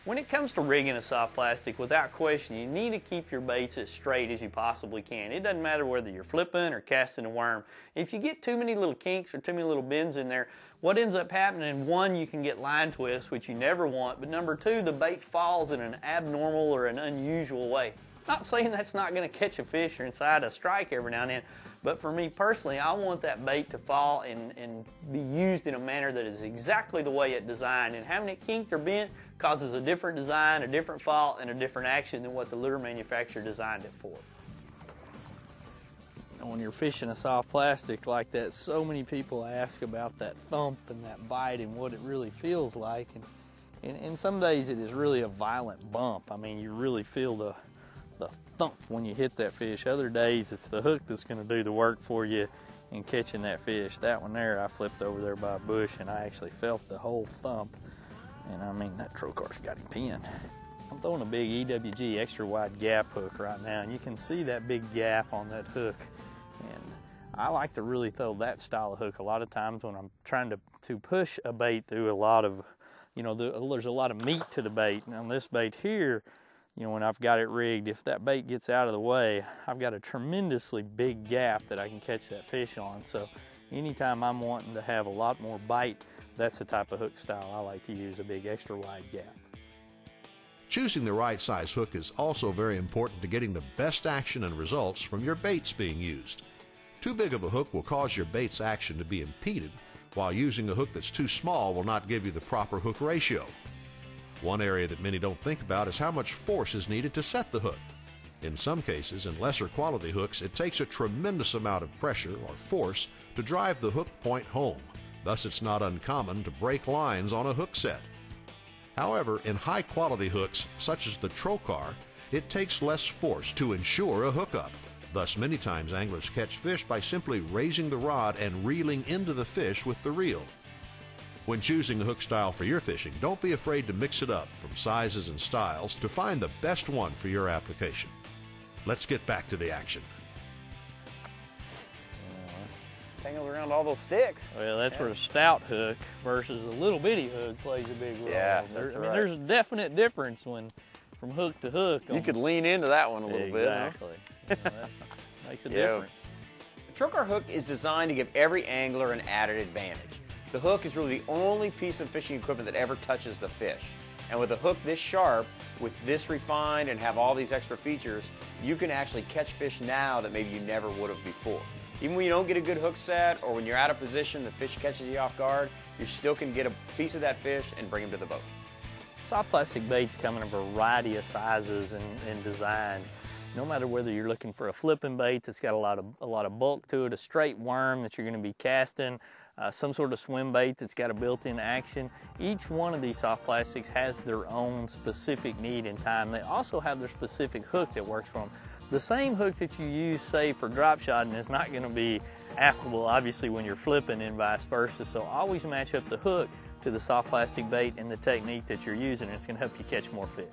When it comes to rigging a soft plastic, without question, you need to keep your baits as straight as you possibly can. It doesn't matter whether you're flipping or casting a worm. If you get too many little kinks or too many little bends in there, what ends up happening, one, you can get line twists, which you never want, but number two, the bait falls in an abnormal or an unusual way. Not saying that's not going to catch a fish or inside a strike every now and then, but for me personally, I want that bait to fall and be used in a manner that is exactly the way it's designed. And having it kinked or bent causes a different design, a different fall, and a different action than what the lure manufacturer designed it for. And when you're fishing a soft plastic like that, so many people ask about that thump and that bite and what it really feels like. And some days it is really a violent bump. I mean, you really feel the thump when you hit that fish. Other days it's the hook that's going to do the work for you in catching that fish. That one there, I flipped over there by a bush and I actually felt the whole thump. And I mean, that trokar's got him pinned. I'm throwing a big EWG extra wide gap hook right now, and you can see that big gap on that hook. And I like to really throw that style of hook a lot of times when I'm trying to push a bait through a lot of, you know, there's a lot of meat to the bait. And on this bait here, you know, when I've got it rigged, if that bait gets out of the way, I've got a tremendously big gap that I can catch that fish on. So anytime I'm wanting to have a lot more bite, that's the type of hook style I like to use, a big extra wide gap. Choosing the right size hook is also very important to getting the best action and results from your baits being used. Too big of a hook will cause your bait's action to be impeded, while using a hook that's too small will not give you the proper hook ratio. One area that many don't think about is how much force is needed to set the hook. In some cases, in lesser quality hooks, it takes a tremendous amount of pressure or force to drive the hook point home. Thus, it's not uncommon to break lines on a hook set. However, in high-quality hooks, such as the Trokar, it takes less force to ensure a hookup. Thus, many times anglers catch fish by simply raising the rod and reeling into the fish with the reel. When choosing a hook style for your fishing, don't be afraid to mix it up from sizes and styles to find the best one for your application. Let's get back to the action. Tangled around all those sticks. Well, that's where a stout hook versus a little bitty hook plays a big role. Yeah, that's right. I mean, there's a definite difference from hook to hook. You could lean into that one a little bit. Exactly. You know, that makes a difference. The Trokar hook is designed to give every angler an added advantage. The hook is really the only piece of fishing equipment that ever touches the fish. And with a hook this sharp, with this refined and have all these extra features, you can actually catch fish now that maybe you never would have before. Even when you don't get a good hook set or when you're out of position, the fish catches you off guard, you still can get a piece of that fish and bring him to the boat. Soft plastic baits come in a variety of sizes and designs. No matter whether you're looking for a flipping bait that's got a lot of bulk to it, a straight worm that you're going to be casting, some sort of swim bait that's got a built-in action, each one of these soft plastics has their own specific need and time. They also have their specific hook that works for them. The same hook that you use, say, for drop shotting is not going to be applicable, obviously, when you're flipping and vice versa. So always match up the hook to the soft plastic bait and the technique that you're using. It's going to help you catch more fish.